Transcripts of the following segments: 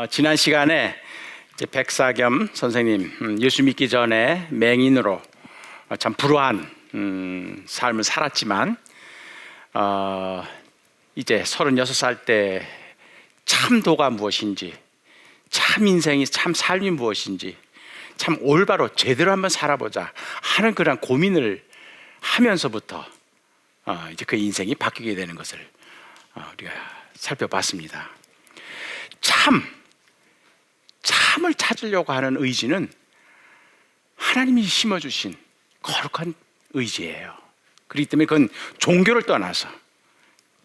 지난 시간에 이제 백사겸 선생님 예수 믿기 전에 맹인으로 참 불우한 삶을 살았지만 이제 36살 때 참도가 무엇인지, 참 인생이 참 삶이 무엇인지, 참 올바로 제대로 한번 살아보자 하는 그런 고민을 하면서부터 이제 그 인생이 바뀌게 되는 것을 우리가 살펴봤습니다. 참을 찾으려고 하는 의지는 하나님이 심어주신 거룩한 의지예요. 그렇기 때문에 그건 종교를 떠나서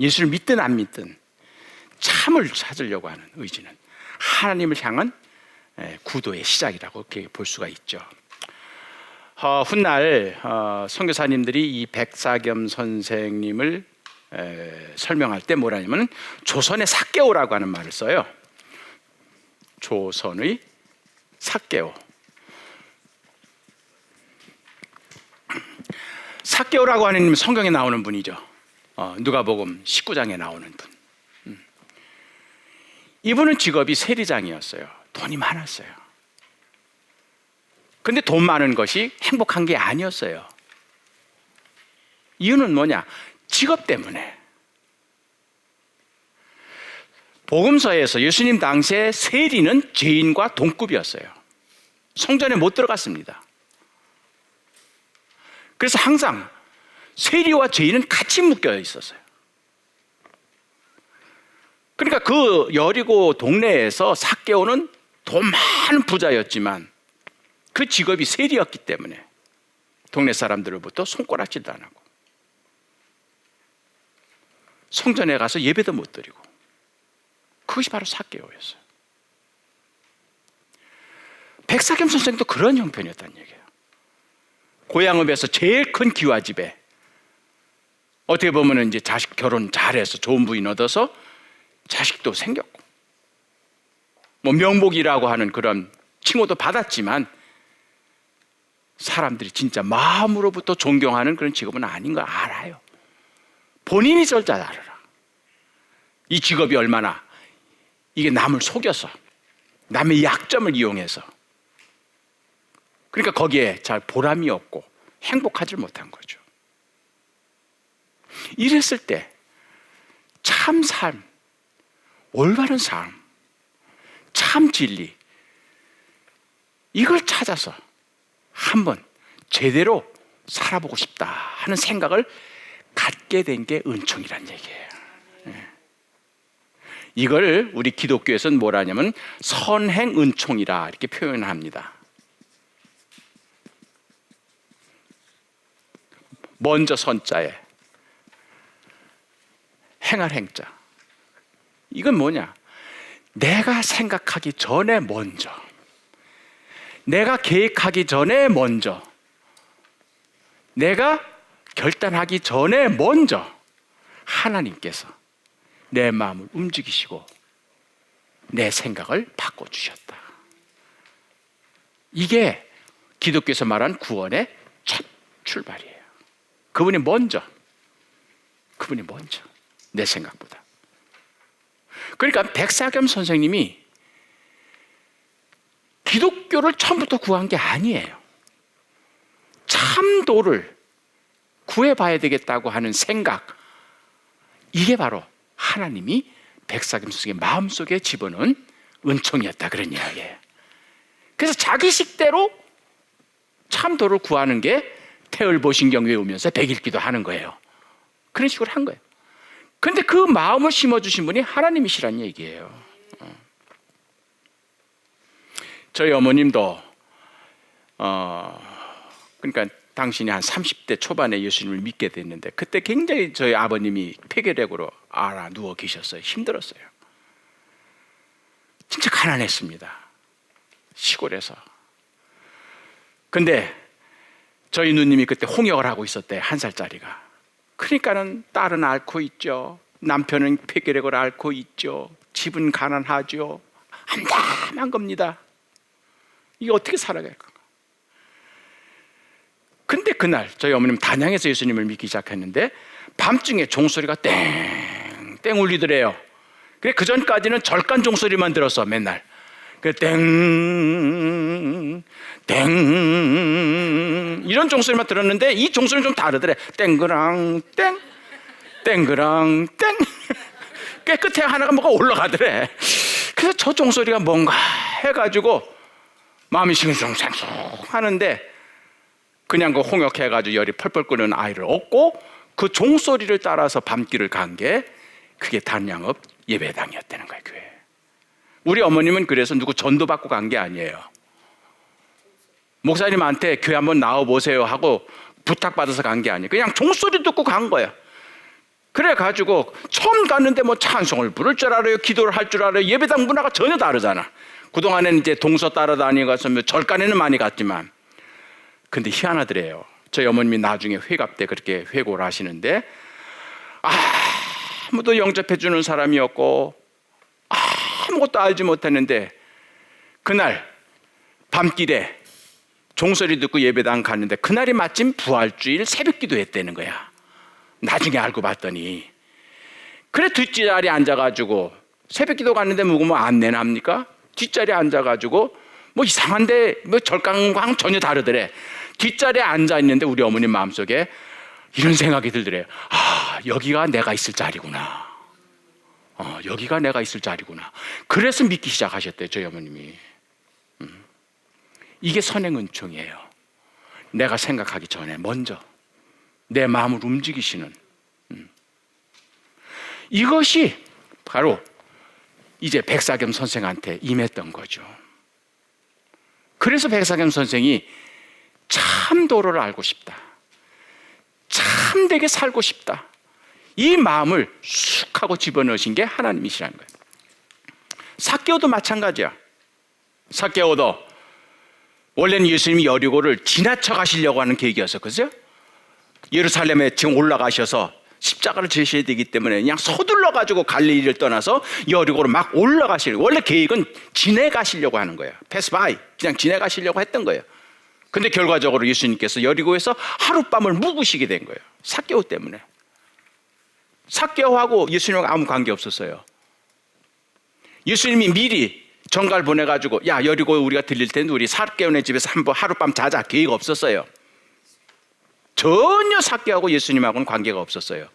예수를 믿든 안 믿든 참을 찾으려고 하는 의지는 하나님을 향한 구도의 시작이라고 이렇게 볼 수가 있죠. 훗날 선교사님들이 이 백사겸 선생님을 설명할 때 뭐라 하냐면 조선의 삭개오라고 하는 말을 써요. 조선의 삭개오. 삭개오라고 하는 성경에 나오는 분이죠. 누가복음 19장에 나오는 분. 이분은 직업이 세리장이었어요. 돈이 많았어요. 근데 돈 많은 것이 행복한 게 아니었어요. 이유는 뭐냐? 직업 때문에. 복음서에서 예수님 당시에 세리는 죄인과 동급이었어요. 성전에 못 들어갔습니다. 그래서 항상 세리와 죄인은 같이 묶여 있었어요. 그러니까 그 여리고 동네에서 삭개오는 돈 많은 부자였지만 그 직업이 세리였기 때문에 동네 사람들로부터 손가락질도 안 하고 성전에 가서 예배도 못 드리고, 그것이 바로 삭개오였어요. 백사겸 선생도 그런 형편이었다는 얘기예요. 고향읍에서 제일 큰 기와집에 어떻게 보면 이제 자식 결혼 잘해서 좋은 부인 얻어서 자식도 생겼고, 뭐 명복이라고 하는 그런 칭호도 받았지만 사람들이 진짜 마음으로부터 존경하는 그런 직업은 아닌 거 알아요. 본인이 잘 알아라. 이 직업이 얼마나 이게 남을 속여서 남의 약점을 이용해서, 그러니까 거기에 잘 보람이 없고 행복하지 못한 거죠. 이랬을 때 참 삶, 올바른 삶, 참 진리, 이걸 찾아서 한번 제대로 살아보고 싶다 하는 생각을 갖게 된 게 은총이란 얘기예요. 이걸 우리 기독교에서는 뭐라 하냐면 선행 은총이라 이렇게 표현합니다. 먼저 선자에 행할 행자. 이건 뭐냐? 내가 생각하기 전에 먼저, 내가 계획하기 전에 먼저, 내가 결단하기 전에 먼저 하나님께서 내 마음을 움직이시고 내 생각을 바꿔주셨다. 이게 기독교에서 말하는 구원의 첫 출발이에요. 그분이 먼저 내 생각보다. 그러니까 백사겸 선생님이 기독교를 처음부터 구한 게 아니에요. 참도를 구해봐야 되겠다고 하는 생각, 이게 바로 하나님이 백사겸 선생의 마음속에 집어넣은 은총이었다, 그런 이야기예요. 그래서 자기 식대로 참도를 구하는 게 태을보신경 외우면서 백일기도 하는 거예요. 그런 식으로 한 거예요. 그런데 그 마음을 심어주신 분이 하나님이시란 얘기예요. 저희 어머님도 그러니까 당신이 한 30대 초반에 예수님을 믿게 됐는데, 그때 굉장히 저희 아버님이 폐결핵으로 알아 누워 계셨어요. 힘들었어요. 진짜 가난했습니다. 시골에서. 근데 저희 누님이 그때 홍역을 하고 있었대, 1살짜리가. 그러니까는 딸은 앓고 있죠. 남편은 폐결핵을 앓고 있죠. 집은 가난하죠. 암담한 겁니다. 이게 어떻게 살아갈까? 근데 그날 저희 어머님 단양에서 예수님을 믿기 시작했는데 밤중에 종소리가 땡땡 울리더래요. 그래, 그 전까지는 절간 종소리만 들었어, 맨날. 그 땡, 땡 이런 종소리만 들었는데 이 종소리는 좀 다르더래. 땡그랑 땡, 땡그랑 땡. 꽤 끝에 하나가 뭐가 올라가더래. 그래서 저 종소리가 뭔가 해가지고 마음이 싱숭생숭 하는데 그냥 그 홍역해가지고 열이 펄펄 끓는 아이를 얻고 그 종소리를 따라서 밤길을 간 게 그게 단양읍 예배당이었다는 거예요, 교회. 우리 어머님은 그래서 누구 전도 받고 간 게 아니에요. 목사님한테 교회 한번 나와보세요 하고 부탁받아서 간 게 아니에요. 그냥 종소리 듣고 간 거예요. 그래가지고 처음 갔는데 뭐 찬송을 부를 줄 알아요, 기도를 할 줄 알아요. 예배당 문화가 전혀 다르잖아. 그동안에는 이제 동서 따라다니고서 절간에는 많이 갔지만, 근데 희한하더래요. 저희 어머님이 나중에 회갑 때 그렇게 회고를 하시는데 아무도 영접해 주는 사람이었고 아무것도 알지 못했는데 그날 밤길에 종소리 듣고 예배당 갔는데 그날이 마침 부활주일 새벽기도 했다는 거야. 나중에 알고 봤더니. 그래 뒷자리에 앉아가지고 새벽기도 갔는데 뭐 안내나 합니까? 뒷자리에 앉아가지고 뭐 이상한데 뭐 절강광 전혀 다르더래. 뒷자리에 앉아있는데 우리 어머님 마음속에 이런 생각이 들더래요. 여기가 내가 있을 자리구나. 여기가 내가 있을 자리구나. 그래서 믿기 시작하셨대요, 저희 어머님이. 이게 선행은총이에요. 내가 생각하기 전에 먼저 내 마음을 움직이시는. 이것이 바로 이제 백사겸 선생한테 임했던 거죠. 그래서 백사겸 선생이 참 도를 알고 싶다, 참되게 살고 싶다, 이 마음을 쑥 하고 집어넣으신 게 하나님이시라는 거예요. 삭개오도 마찬가지야. 삭개오도 원래는 예수님이 여리고를 지나쳐 가시려고 하는 계획이었어, 그죠? 예루살렘에 지금 올라가셔서 십자가를 지셔야 되기 때문에 그냥 서둘러 가지고 갈릴리를 떠나서 여리고로 막 올라가시려고, 원래 계획은 지내가시려고 하는 거예요. 패스 바이, 그냥 지내가시려고 했던 거예요. 근데 결과적으로 예수님께서 여리고에서 하룻밤을 묵으시게 된 거예요. 삭개오 때문에. 삭개오하고 예수님하고 아무 관계 없었어요. 예수님이 미리 전가를 보내가지고 야, 여리고 우리가 들릴 텐데 우리 삭개오네 집에서 한번 하룻밤 자자 계획 없었어요. 전혀 삭개오하고 예수님하고는 관계가 없었어요.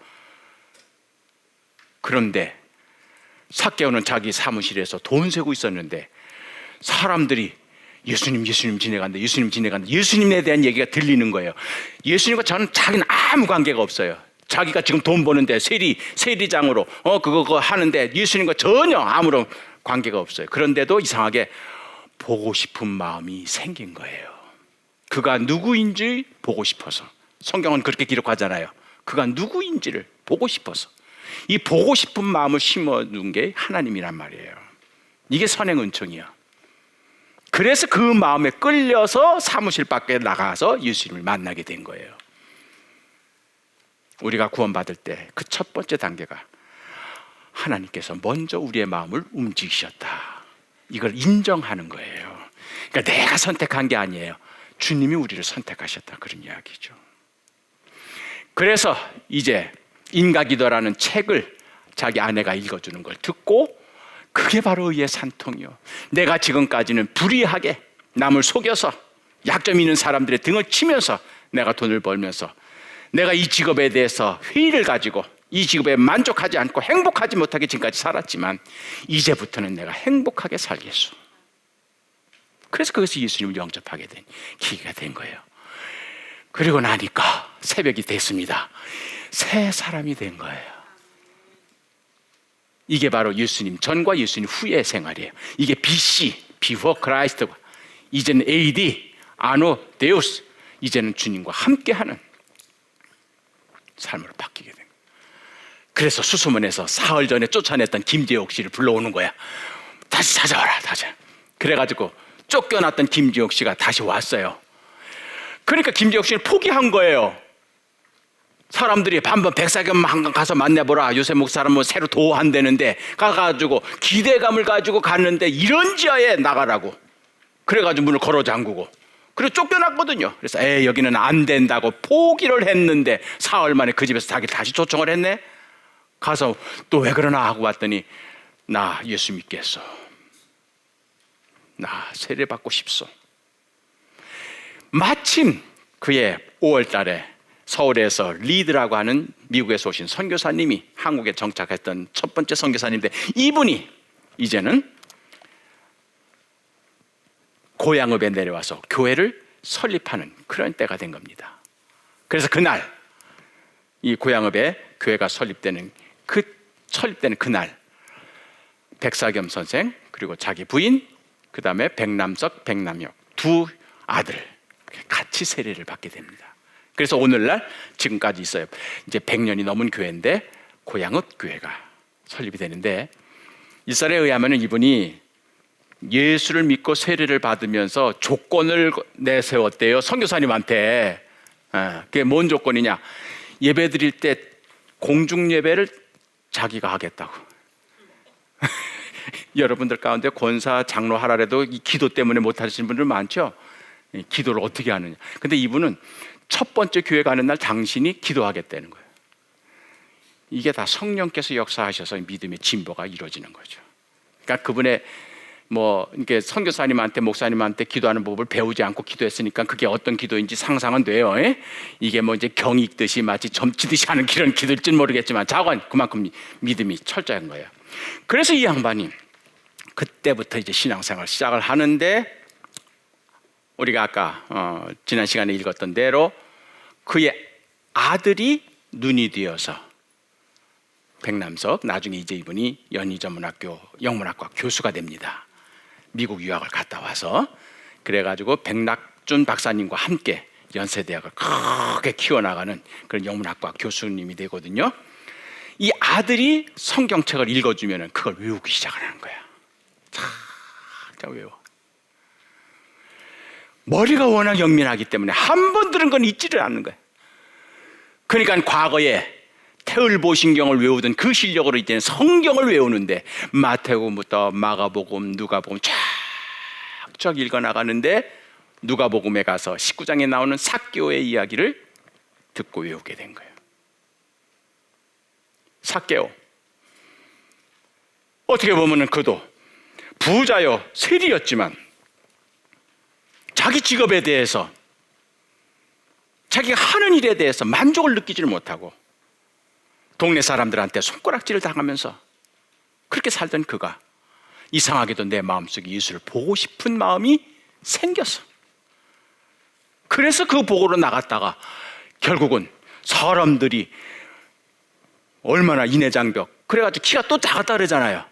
그런데 삭개오는 자기 사무실에서 돈 세고 있었는데 사람들이 예수님 지내간다, 예수님 지내간다, 예수님에 대한 얘기가 들리는 거예요. 예수님과 자기는 아무 관계가 없어요. 자기가 지금 돈 버는데 세리장으로 그거 하는데 예수님과 전혀 아무런 관계가 없어요. 그런데도 이상하게 보고 싶은 마음이 생긴 거예요. 그가 누구인지 보고 싶어서. 성경은 그렇게 기록하잖아요. 그가 누구인지를 보고 싶어서. 이 보고 싶은 마음을 심어둔 게 하나님이란 말이에요. 이게 선행은총이야. 그래서 그 마음에 끌려서 사무실 밖에 나가서 예수님을 만나게 된 거예요. 우리가 구원받을 때 그 첫 번째 단계가 하나님께서 먼저 우리의 마음을 움직이셨다, 이걸 인정하는 거예요. 그러니까 내가 선택한 게 아니에요. 주님이 우리를 선택하셨다, 그런 이야기죠. 그래서 이제 인가기도라는 책을 자기 아내가 읽어주는 걸 듣고 그게 바로 의의 산통이요. 내가 지금까지는 불의하게 남을 속여서 약점 있는 사람들의 등을 치면서 내가 돈을 벌면서 내가 이 직업에 대해서 회의를 가지고 이 직업에 만족하지 않고 행복하지 못하게 지금까지 살았지만 이제부터는 내가 행복하게 살겠소. 그래서 그것이 예수님을 영접하게 된 기회가 된 거예요. 그리고 나니까 새벽이 됐습니다. 새 사람이 된 거예요. 이게 바로 예수님 전과 예수님 후의 생활이에요. 이게 BC, Before Christ, 이제는 AD, Anno Deus, 이제는 주님과 함께하는 삶으로 바뀌게 된 거예요. 그래서 수소문에서 사흘 전에 쫓아냈던 김재옥 씨를 불러오는 거야. 다시 찾아와라, 다시. 그래가지고 쫓겨났던 김재옥 씨가 다시 왔어요. 그러니까 김재옥 씨는 포기한 거예요. 사람들이 한번 백사겸 가서 만나보라, 요새 목사람 뭐 새로 도한다는데 가가지고 기대감을 가지고 갔는데 이런 지하에 나가라고 그래가지고 문을 걸어 잠그고 그래서 쫓겨났거든요. 그래서 여기는 안 된다고 포기를 했는데 사흘 만에 그 집에서 자기를 다시 초청을 했네. 가서 또 왜 그러나 하고 왔더니 나 예수 믿겠소. 나 세례 받고 싶소. 마침 그의 5월 달에 서울에서 리드라고 하는 미국에서 오신 선교사님이 한국에 정착했던 첫 번째 선교사님인데, 이분이 이제는 고향읍에 내려와서 교회를 설립하는 그런 때가 된 겁니다. 그래서 그날 이 고향읍에 교회가 설립되는 그날 백사겸 선생 그리고 자기 부인 그 다음에 백남석, 백남혁 두 아들 같이 세례를 받게 됩니다. 그래서 오늘날 지금까지 있어요. 이제 100년이 넘은 교회인데 고향읍 교회가 설립이 되는데, 일설에 의하면 이분이 예수를 믿고 세례를 받으면서 조건을 내세웠대요, 선교사님한테. 그게 뭔 조건이냐? 예배 드릴 때 공중 예배를 자기가 하겠다고. 여러분들 가운데 권사, 장로 하라래도 이 기도 때문에 못 하시는 분들 많죠? 기도를 어떻게 하느냐. 근데 이분은 첫 번째 교회 가는 날 당신이 기도하겠다는 거예요. 이게 다 성령께서 역사하셔서 믿음의 진보가 이루어지는 거죠. 그러니까 그분의 이렇게 선교사님한테, 목사님한테 기도하는 법을 배우지 않고 기도했으니까 그게 어떤 기도인지 상상은 돼요. 이게 이제 경 읽듯이 마치 점치듯이 하는 그런 기도일지는 모르겠지만 자관 그만큼 믿음이 철저한 거예요. 그래서 이 양반이 그때부터 이제 신앙생활 시작을 하는데, 우리가 아까 지난 시간에 읽었던 대로 그의 아들이 눈이 되어서 백남석, 나중에 이제 이분이 연희전문학교 영문학과 교수가 됩니다. 미국 유학을 갔다 와서. 그래가지고 백낙준 박사님과 함께 연세대학을 크게 키워나가는 그런 영문학과 교수님이 되거든요. 이 아들이 성경책을 읽어주면 그걸 외우기 시작을 하는 거야. 자 외워. 머리가 워낙 영민하기 때문에 한 번 들은 건 잊지를 않는 거야. 그러니까 과거에 태을보신경을 외우던 그 실력으로 이제는 성경을 외우는데, 마태복음부터 마가복음, 누가복음 쫙쫙 읽어나가는데, 누가복음에 가서 19장에 나오는 삭개오의 이야기를 듣고 외우게 된 거예요. 삭개오, 어떻게 보면 그도 부자요 세리였지만 자기 직업에 대해서, 자기가 하는 일에 대해서 만족을 느끼지를 못하고 동네 사람들한테 손가락질을 당하면서 그렇게 살던 그가 이상하게도 내 마음속에 예수를 보고 싶은 마음이 생겼어. 그래서 그 보고로 나갔다가 결국은 사람들이 얼마나 인해장벽, 그래가지고 키가 또 작았다 그러잖아요.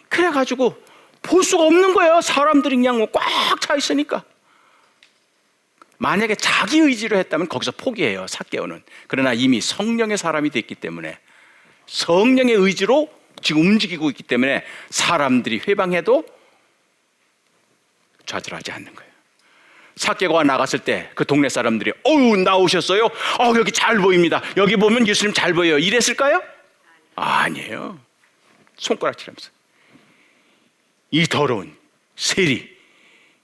그래가지고 볼 수가 없는 거예요. 사람들이 그냥 꽉 차 있으니까. 만약에 자기 의지로 했다면 거기서 포기해요, 삭개오는. 그러나 이미 성령의 사람이 됐기 때문에, 성령의 의지로 지금 움직이고 있기 때문에 사람들이 회방해도 좌절하지 않는 거예요. 삭개오가 나갔을 때 그 동네 사람들이 어우 나오셨어요? 여기 잘 보입니다. 여기 보면 예수님 잘 보여요. 이랬을까요? 아니에요. 손가락질하면서 이 더러운 세리,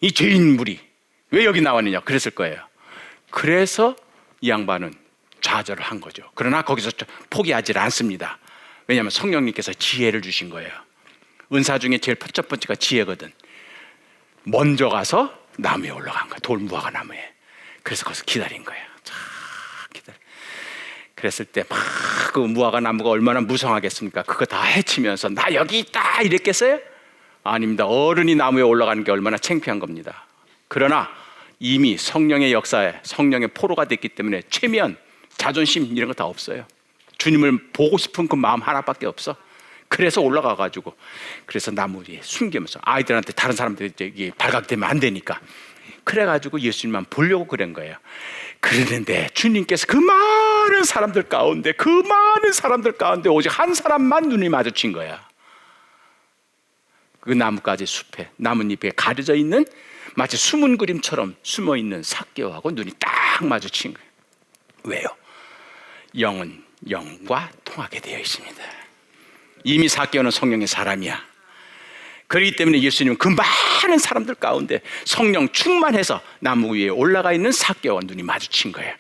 이 죄인 무리 왜 여기 나왔느냐 그랬을 거예요. 그래서 이 양반은 좌절을 한 거죠. 그러나 거기서 포기하지 않습니다. 왜냐하면 성령님께서 지혜를 주신 거예요. 은사 중에 제일 첫 번째가 지혜거든. 먼저 가서 나무에 올라간 거야. 돌무화과 나무에. 그래서 거기서 기다린 거예요. 그랬을 때 막 그 무화과 나무가 얼마나 무성하겠습니까? 그거 다 헤치면서 나 여기 있다 이랬겠어요? 아닙니다. 어른이 나무에 올라가는 게 얼마나 창피한 겁니다. 그러나 이미 성령의 역사에 성령의 포로가 됐기 때문에 체면, 자존심 이런 거 다 없어요. 주님을 보고 싶은 그 마음 하나밖에 없어. 그래서 올라가가지고 그래서 나무 위에 숨기면서 아이들한테 다른 사람들이 발각되면 안 되니까 그래가지고 예수님만 보려고 그런 거예요. 그러는데 주님께서 그 많은 사람들 가운데 오직 한 사람만 눈이 마주친 거야. 그 나뭇가지 숲에 나뭇잎에 가려져 있는 마치 숨은 그림처럼 숨어있는 삭개오하고 눈이 딱 마주친 거예요. 왜요? 영은 영과 통하게 되어 있습니다. 이미 삭개오는 성령의 사람이야. 그렇기 때문에 예수님은 그 많은 사람들 가운데 성령 충만해서 나무 위에 올라가 있는 삭개오와 눈이 마주친 거예요.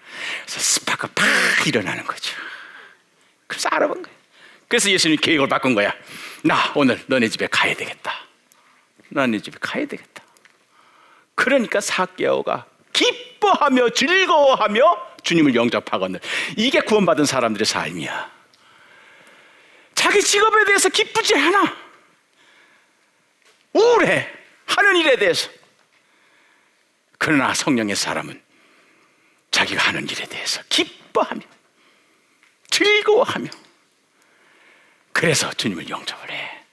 그래서 스파크가 팍 일어나는 거죠. 그래서 알아본 거예요. 그래서 예수님이 계획을 바꾼 거야. 나 오늘 너네 집에 가야 되겠다. 너네 집에 가야 되겠다. 그러니까 삭개오가 기뻐하며 즐거워하며 주님을 영접하거늘. 이게 구원받은 사람들의 삶이야. 자기 직업에 대해서 기쁘지 않아. 우울해. 하는 일에 대해서. 그러나 성령의 사람은 자기가 하는 일에 대해서 기뻐하며 즐거워하며 그래서 주님을 영접을 해.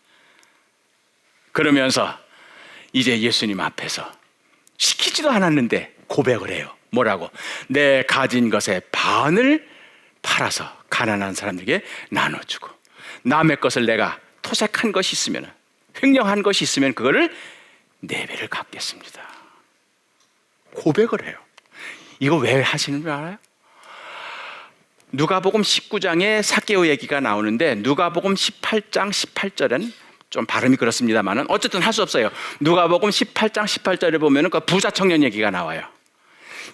그러면서 이제 예수님 앞에서 시키지도 않았는데 고백을 해요. 뭐라고? 내 가진 것의 반을 팔아서 가난한 사람들에게 나눠주고 남의 것을 내가 토색한 것이 있으면, 횡령한 것이 있으면 그거를 4배를 갚겠습니다. 고백을 해요. 이거 왜 하시는 줄 알아요? 누가복음 19장에 삭개오 얘기가 나오는데 누가복음 18장 18절엔 좀 발음이 그렇습니다만은 어쨌든 할 수 없어요. 누가복음 18장 18절에 보면은 그 부자 청년 얘기가 나와요.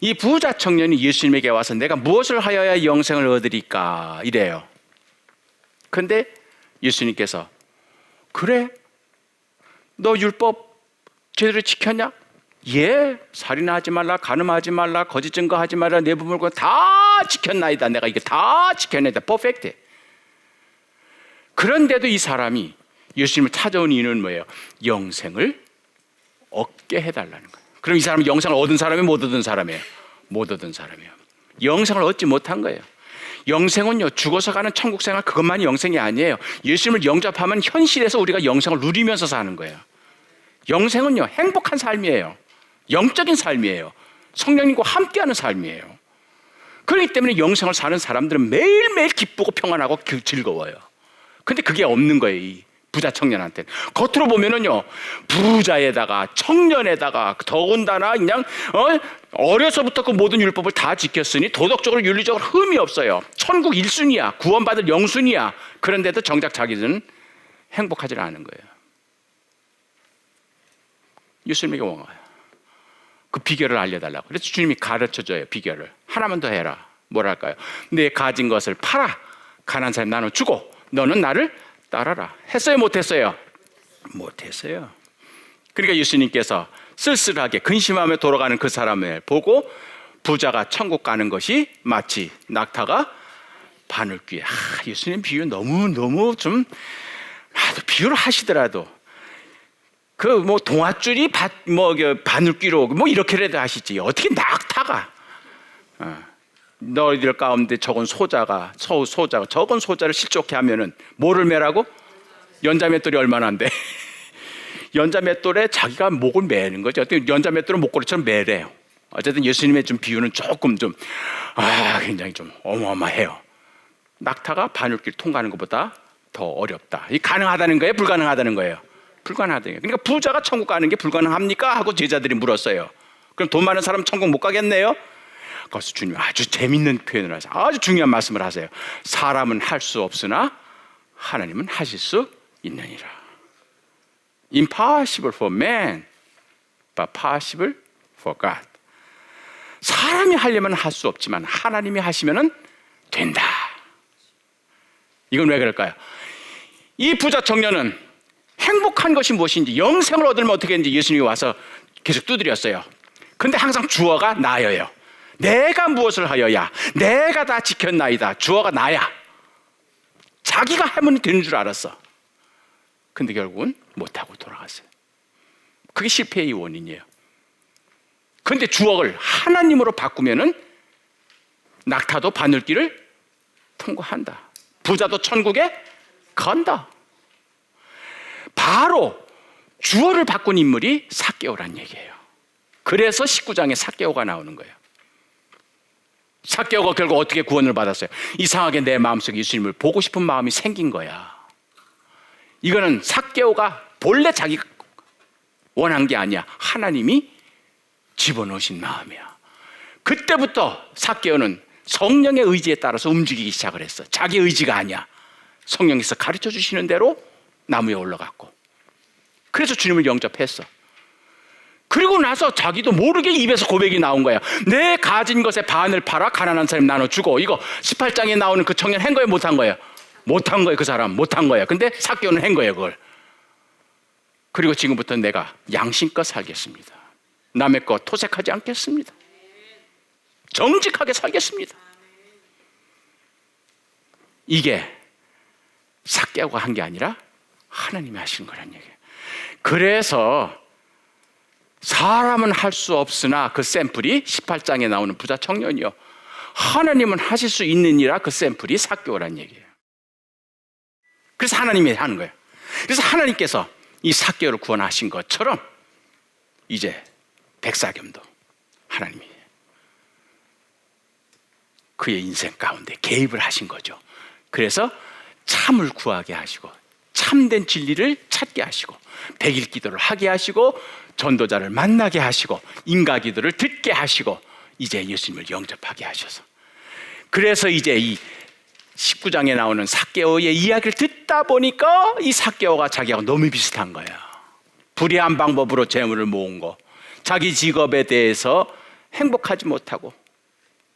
이 부자 청년이 예수님에게 와서 내가 무엇을 하여야 영생을 얻으리까 이래요. 근데 예수님께서 그래? 너 율법 제대로 지켰냐? 예, 살인하지 말라, 간음하지 말라, 거짓 증거하지 말라, 내부 물건 다 지켰나이다. 내가 이게 다 지켰나이다. 퍼펙트. 그런데도 이 사람이 예수님을 찾아온 이유는 뭐예요? 영생을 얻게 해달라는 거예요. 그럼 이 사람은 영생을 얻은 사람이에요? 못 얻은 사람이에요? 못 얻은 사람이에요. 영생을 얻지 못한 거예요. 영생은요, 죽어서 가는 천국 생활 그것만이 영생이 아니에요. 예수님을 영접하면 현실에서 우리가 영생을 누리면서 사는 거예요. 영생은요, 행복한 삶이에요. 영적인 삶이에요. 성령님과 함께하는 삶이에요. 그렇기 때문에 영생을 사는 사람들은 매일매일 기쁘고 평안하고 즐거워요. 근데 그게 없는 거예요, 이 부자 청년한테는. 겉으로 보면은요, 부자에다가 청년에다가 더군다나 그냥 어려서부터 그 모든 율법을 다 지켰으니 도덕적으로 윤리적으로 흠이 없어요. 천국 1순위야, 구원받을 영순위야. 그런데도 정작 자기들은 행복하지 않은 거예요. 예수님에게 온 거예요. 그 비결을 알려달라고. 그래서 주님이 가르쳐줘요. 비결을 하나만 더 해라. 뭐랄까요? 내 가진 것을 팔아 가난한 사람 나눠주고 너는 나를 따라라. 했어요? 못했어요? 못했어요. 그러니까 예수님께서 쓸쓸하게 근심하며 돌아가는 그 사람을 보고 부자가 천국 가는 것이 마치 낙타가 바늘귀에. 예수님 비유 너무 좀 비유를 하시더라도 그 뭐 동아줄이 바늘귀로 뭐 이렇게라도 하시지 어떻게 낙타가 너희들 가운데 적은 소자가 적은 소자를 실족해 하면은 뭐를 매라고? 연자맷돌이 얼마나인데 연자맷돌에 자기가 목을 매는 거죠. 어떻게 연자맷돌은 목걸이처럼 매래요. 어쨌든 예수님의 좀 비유는 조금 굉장히 좀 어마어마해요. 낙타가 바늘길 통과하는 것보다 더 어렵다. 이 가능하다는 거예요? 불가능하다는 거예요? 불가능하다는 거예요. 그러니까 부자가 천국 가는 게 불가능합니까? 하고 제자들이 물었어요. 그럼 돈 많은 사람 천국 못 가겠네요? 그래서 주님이 아주 재밌는 표현을 하세요. 아주 중요한 말씀을 하세요. 사람은 할 수 없으나 하나님은 하실 수 있느니라. Impossible for man, but possible for God. 사람이 하려면 할 수 없지만 하나님이 하시면 된다. 이건 왜 그럴까요? 이 부자 청년은 행복한 것이 무엇인지, 영생을 얻으면 어떻게 했는지 예수님이 와서 계속 두드렸어요. 근데 항상 주어가 나여요. 내가 무엇을 하여야, 내가 다 지켰나이다. 주어가 나야. 자기가 하면 되는 줄 알았어. 근데 결국은 못하고 돌아갔어요. 그게 실패의 원인이에요. 근데 주어를 하나님으로 바꾸면은 낙타도 바늘길을 통과한다. 부자도 천국에 간다. 바로 주어를 바꾼 인물이 삭개오란 얘기예요. 그래서 19장에 삭개오가 나오는 거예요. 삭개오가 결국 어떻게 구원을 받았어요? 이상하게 내 마음속에 예수님을 보고 싶은 마음이 생긴 거야. 이거는 삭개오가 본래 자기가 원한 게 아니야. 하나님이 집어넣으신 마음이야. 그때부터 삭개오는 성령의 의지에 따라서 움직이기 시작을 했어. 자기 의지가 아니야. 성령께서 가르쳐 주시는 대로 나무에 올라갔고, 그래서 주님을 영접했어. 그리고 나서 자기도 모르게 입에서 고백이 나온 거야. 내 가진 것의 반을 팔아 가난한 사람 나눠주고. 이거 18장에 나오는 그 청년 한 거예요, 못한 거예요? 못한 거예요. 그 사람 못한 거예요. 근데 삭개오는 한 거예요, 그걸. 그리고 지금부터 내가 양심껏 살겠습니다. 남의 거 토색하지 않겠습니다. 정직하게 살겠습니다. 이게 삭개오가 한 게 아니라 하나님이 하신 거란 얘기예요. 그래서 사람은 할 수 없으나 그 샘플이 18장에 나오는 부자 청년이요, 하나님은 하실 수 있느니라 그 샘플이 삭개오란 얘기예요. 그래서 하나님이 하는 거예요. 그래서 하나님께서 이 삭개오를 구원하신 것처럼 이제 백사겸도 하나님이 그의 인생 가운데 개입을 하신 거죠. 그래서 참을 구하게 하시고 참된 진리를 찾게 하시고 백일 기도를 하게 하시고 전도자를 만나게 하시고 인가 기도를 듣게 하시고 이제 예수님을 영접하게 하셔서, 그래서 이제 이 19장에 나오는 삭개오의 이야기를 듣다 보니까 이 삭개오가 자기하고 너무 비슷한 거예요. 불의한 방법으로 재물을 모은 거, 자기 직업에 대해서 행복하지 못하고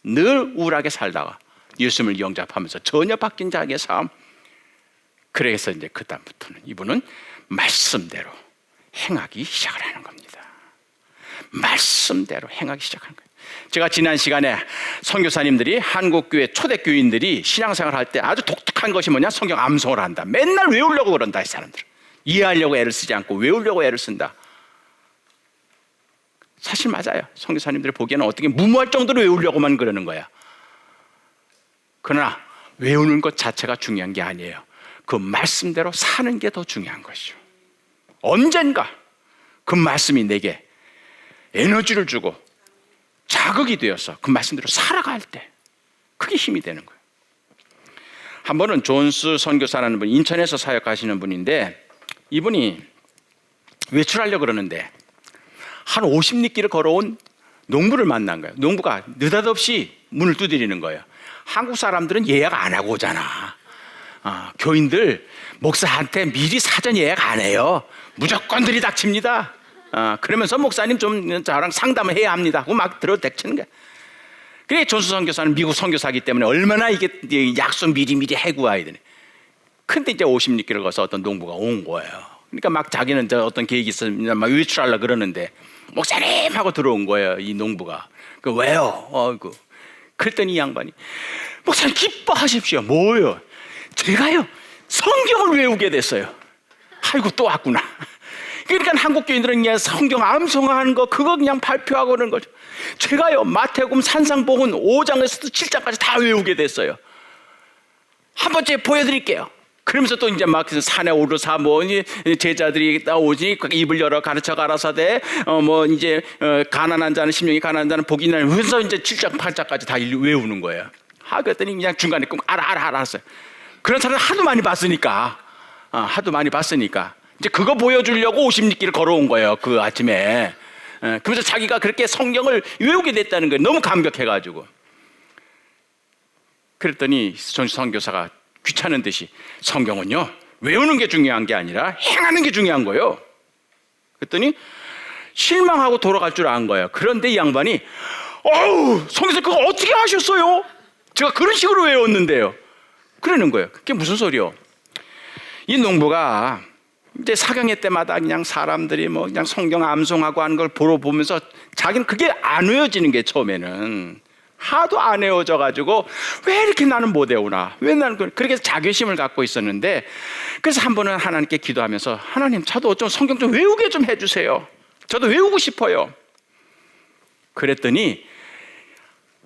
늘 우울하게 살다가 예수님을 영접하면서 전혀 바뀐 자기의 삶. 그래서 이제 그 다음부터는 이분은 말씀대로 행하기 시작을 하는 겁니다. 말씀대로 행하기 시작하는 거예요. 제가 지난 시간에 선교사님들이, 한국교회 초대교인들이 신앙생활 할 때 아주 독특한 것이 뭐냐, 성경 암송을 한다. 맨날 외우려고 그런다. 이 사람들 이해하려고 애를 쓰지 않고 외우려고 애를 쓴다. 사실 맞아요. 선교사님들이 보기에는 어떻게 무모할 정도로 외우려고만 그러는 거야. 그러나 외우는 것 자체가 중요한 게 아니에요. 그 말씀대로 사는 게 더 중요한 것이죠. 언젠가 그 말씀이 내게 에너지를 주고 자극이 되어서 그 말씀대로 살아갈 때 그게 힘이 되는 거예요. 한 번은 존스 선교사라는 분, 인천에서 사역하시는 분인데, 이분이 외출하려고 그러는데 한 50리길을 걸어온 농부를 만난 거예요. 농부가 느닷없이 문을 두드리는 거예요. 한국 사람들은 예약 안 하고 오잖아. 교인들 목사한테 미리 사전 예약 안 해요. 무조건 들이닥칩니다. 그러면서 목사님 좀 저랑 상담을 해야 합니다 하고 막 들어닥치는 거야. 그래, 존스 선교사는 미국 선교사기 때문에 얼마나 이게 약속 미리미리 해고 와야 되네. 근데 이제 50리길을 걸어서 어떤 농부가 온 거예요. 그러니까 막 자기는 저 어떤 계획이 있으면 막 외출하려고 그러는데 목사님 하고 들어온 거예요, 이 농부가. 그 왜요? 그랬더니 이 양반이, 목사님 기뻐하십시오. 뭐요? 제가요 성경을 외우게 됐어요. 아이고 또 왔구나. 그러니까 한국 교인들은 그냥 성경 암송하는 거 그거 그냥 발표하고 그러는 거죠. 제가요 마태복음 산상복음 5장에서부터 7장까지 다 외우게 됐어요. 한 번째 보여드릴게요. 그러면서 또 이제 막 산에 오르사 뭐 제자들이 나오지 입을 열어 가르쳐 가라사대 뭐 이제 가난한 자는 심령이 가난한 자는 복이 있나니, 그래서 이제 7장 8장까지 다 외우는 거예요. 그랬더니 그냥 중간에 꼭 알았어요. 그런 사람 하도 많이 봤으니까 이제 그거 보여주려고 50리길을 걸어온 거예요, 그 아침에. 그래서 자기가 그렇게 성경을 외우게 됐다는 거예요. 너무 감격해가지고. 그랬더니 존스 선교사가 귀찮은 듯이, 성경은요 외우는 게 중요한 게 아니라 행하는 게 중요한 거예요. 그랬더니 실망하고 돌아갈 줄 안 거예요. 그런데 이 양반이, 선교사 그거 어떻게 하셨어요? 제가 그런 식으로 외웠는데요. 그러는 거예요. 그게 무슨 소리요? 이 농부가 이제 사경회 때마다 그냥 사람들이 뭐 그냥 성경 암송하고 하는 걸 보면서 자기는 그게 안 외워지는 게 처음에는 하도 안 외워져 가지고 왜 이렇게 나는 못 외우나, 왜 나는 그렇게 자괴심을 갖고 있었는데, 그래서 한 번은 하나님께 기도하면서, 하나님 저도 좀 성경 좀 외우게 좀 해주세요. 저도 외우고 싶어요. 그랬더니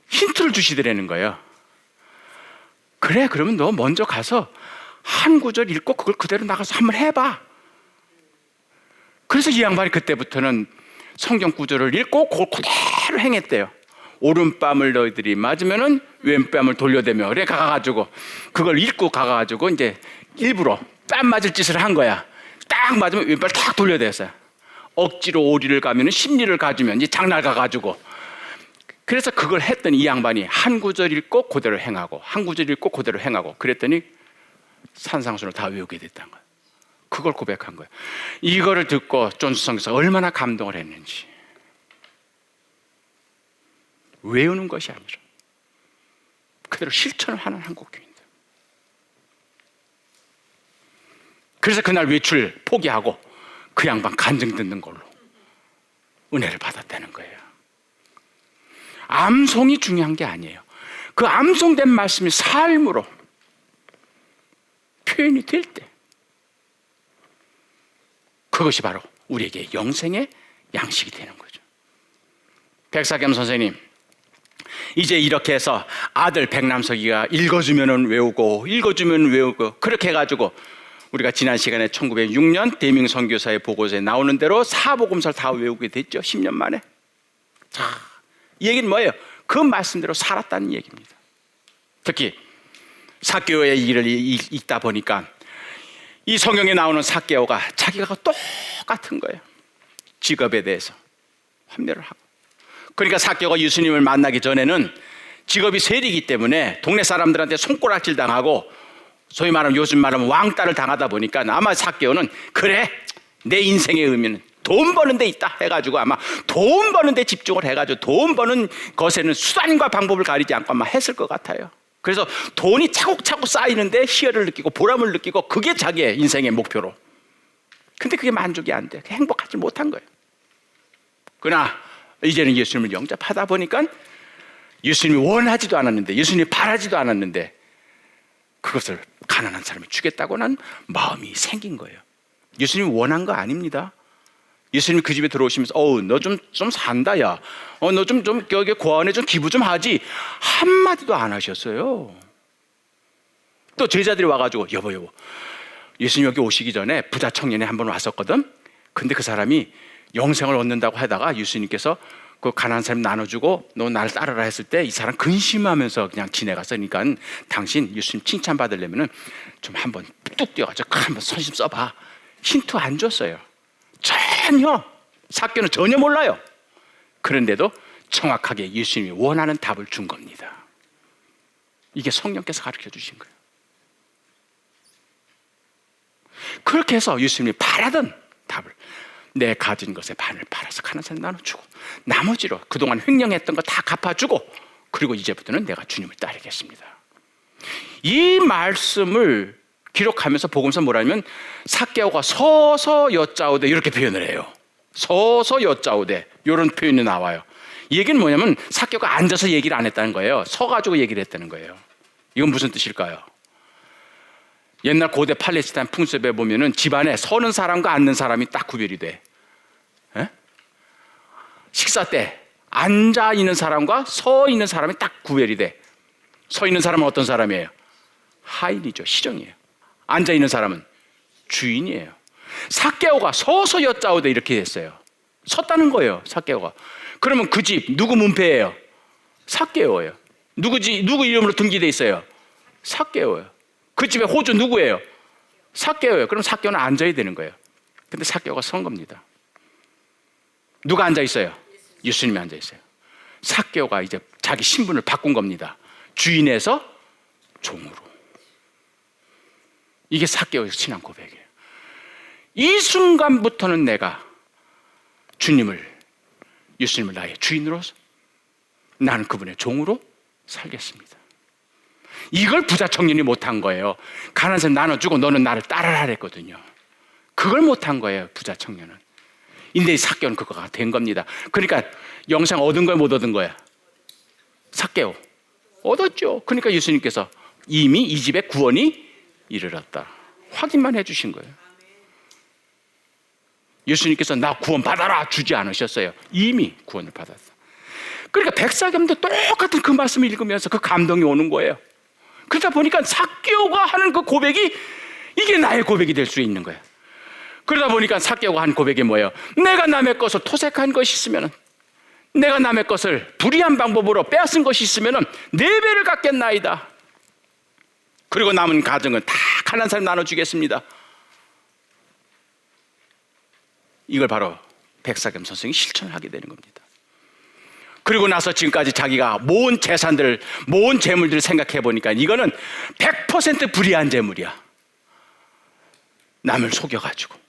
힌트를 주시더라는 거예요. 그래, 그러면 너 먼저 가서 한 구절 읽고 그걸 그대로 나가서 한번 해봐. 그래서 이 양반이 그때부터는 성경 구절을 읽고 그걸 그대로 행했대요. 오른뺨을 너희들이 맞으면은 왼뺨을 돌려대며, 그래 가가지고 그걸 읽고 가가지고 이제 일부러 뺨 맞을 짓을 한 거야. 딱 맞으면 왼발 딱 돌려댔어요. 억지로 오리를 가면은 심리를 가지면 이제 장날 가가지고. 그래서 그걸 했더니 이 양반이 한 구절 읽고 그대로 행하고, 한 구절 읽고 그대로 행하고, 그랬더니 산상수를 다 외우게 됐다는 거예요. 그걸 고백한 거예요. 이거를 듣고 존스 선교사가 얼마나 감동을 했는지. 외우는 것이 아니라 그대로 실천을 하는 한국 교인들. 그래서 그날 외출 포기하고 그 양반 간증 듣는 걸로 은혜를 받았다는 거예요. 암송이 중요한 게 아니에요. 그 암송된 말씀이 삶으로 표현이 될 때, 그것이 바로 우리에게 영생의 양식이 되는 거죠. 백사겸 선생님, 이제 이렇게 해서 아들 백남석이가 읽어주면 외우고 읽어주면 외우고 그렇게 해가지고 우리가 지난 시간에 1906년 대밍 선교사의 보고서에 나오는 대로 사복음서를 다 외우게 됐죠. 10년 만에. 자, 이 얘기는 뭐예요? 그 말씀대로 살았다는 얘기입니다. 특히 삭개오의 일을 읽다 보니까 이 성경에 나오는 삭개오가 자기가 똑같은 거예요. 직업에 대해서 환멸을 하고. 그러니까 삭개오가 예수님을 만나기 전에는 직업이 세리이기 때문에 동네 사람들한테 손가락질 당하고 소위 말하면 요즘 말하면 왕따를 당하다 보니까 아마 삭개오는 그래 내 인생의 의미는 돈 버는 데 있다 해가지고 아마 돈 버는 데 집중을 해가지고 돈 버는 것에는 수단과 방법을 가리지 않고 아마 했을 것 같아요. 그래서 돈이 차곡차곡 쌓이는데 희열을 느끼고 보람을 느끼고 그게 자기의 인생의 목표로. 근데 그게 만족이 안 돼. 행복하지 못한 거예요. 그러나 이제는 예수님을 영접하다 보니까 예수님이 원하지도 않았는데, 예수님이 바라지도 않았는데 그것을 가난한 사람이 주겠다고는 마음이 생긴 거예요. 예수님이 원한 거 아닙니다. 예수님이 그 집에 들어오시면서 너 좀 산다 야, 너 좀 여기 고아원에 좀 기부 좀 하지, 한마디도 안 하셨어요. 또 제자들이 와가지고 여보 예수님 여기 오시기 전에 부자 청년이 한 번 왔었거든. 근데 그 사람이 영생을 얻는다고 하다가 예수님께서 그 가난한 사람 나눠주고 너 나를 따르라 했을 때 이 사람 근심하면서 그냥 지내갔으니까 당신 예수님 칭찬 받으려면은 좀 한번 뚝 뛰어가지고 한번 선심 써봐. 힌트 안 줬어요. 전혀. 삭개오는 전혀 몰라요. 그런데도 정확하게 예수님이 원하는 답을 준 겁니다. 이게 성령께서 가르쳐 주신 거예요. 그렇게 해서 예수님이 바라던 답을, 내 가진 것의 반을 팔아서 가난한 사람 나눠주고 나머지로 그동안 횡령했던 거 다 갚아주고 그리고 이제부터는 내가 주님을 따르겠습니다. 이 말씀을 기록하면서 복음서 뭐라면 삭개오가 서서 여짜오되 이렇게 표현을 해요. 서서 여짜오되 이런 표현이 나와요. 이 얘기는 뭐냐면 삭개오가 앉아서 얘기를 안 했다는 거예요. 서가지고 얘기를 했다는 거예요. 이건 무슨 뜻일까요? 옛날 고대 팔레스타인 풍습에 보면은 집안에 서는 사람과 앉는 사람이 딱 구별이 돼. 에? 식사 때 앉아 있는 사람과 서 있는 사람이 딱 구별이 돼. 서 있는 사람은 어떤 사람이에요? 하인이죠. 시정이에요. 앉아 있는 사람은 주인이에요. 삭개오가 서서 여짜오되 이렇게 했어요. 섰다는 거예요. 삭개오가. 그러면 그 집 누구 문패예요? 삭개오예요. 누구 이름으로 등기돼 있어요? 삭개오예요. 그 집에 호주 누구예요? 삭개오예요. 그럼 삭개오는 앉아야 되는 거예요. 근데 삭개오가 선 겁니다. 누가 앉아 있어요? 예수님이 앉아 있어요. 삭개오가 이제 자기 신분을 바꾼 겁니다. 주인에서 종으로. 이게 삭개오의 신앙 고백이에요. 이 순간부터는 내가 예수님을 나의 주인으로, 나는 그분의 종으로 살겠습니다. 이걸 부자 청년이 못한 거예요. 가난한 사람 나눠주고 너는 나를 따르라 했거든요. 그걸 못한 거예요, 부자 청년은. 근데 삭개오는 그거가 된 겁니다. 그러니까 영생 얻은 거야, 못 얻은 거야? 삭개오 얻었죠. 그러니까 예수님께서 이미 이 집에 구원이 이르렀다 확인만 해주신 거예요. 예수님께서 나 구원 받아라 주지 않으셨어요. 이미 구원을 받았어. 그러니까 백사겸도 똑같은 그 말씀을 읽으면서 그 감동이 오는 거예요. 그러다 보니까 삭개오가 하는 그 고백이 이게 나의 고백이 될 수 있는 거예요. 그러다 보니까 삭개오가 한 고백이 뭐예요? 내가 남의 것을 토색한 것이 있으면, 내가 남의 것을 불의한 방법으로 빼앗은 것이 있으면 4배를 갚겠나이다. 그리고 남은 가정은 다 가난한 사람 나눠주겠습니다. 이걸 바로 백사겸 선생이 실천을 하게 되는 겁니다. 그리고 나서 지금까지 자기가 모은 재산들, 모은 재물들을 생각해 보니까 이거는 100% 불의한 재물이야. 남을 속여가지고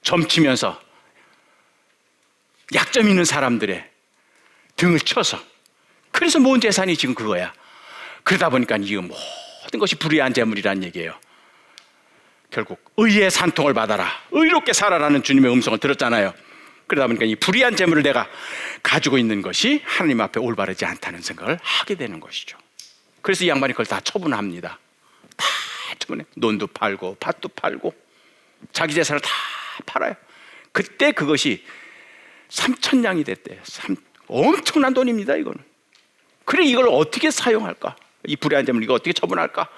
점치면서 약점 있는 사람들의 등을 쳐서, 그래서 모은 재산이 지금 그거야. 그러다 보니까 이 모든 것이 불의한 재물이란 얘기예요. 결국 의의 산통을 받아라, 의롭게 살아라는 주님의 음성을 들었잖아요. 그러다 보니까 이 불의한 재물을 내가 가지고 있는 것이 하나님 앞에 올바르지 않다는 생각을 하게 되는 것이죠. 그래서 이 양반이 그걸 다 처분합니다. 다 처분해. 논도 팔고 밭도 팔고 자기 재산을 다 팔아요. 그때 그것이 3,000냥이 됐대요. 엄청난 돈입니다, 이거는. 그래, 이걸 어떻게 사용할까? 이 불의한 재물 이거 어떻게 처분할까?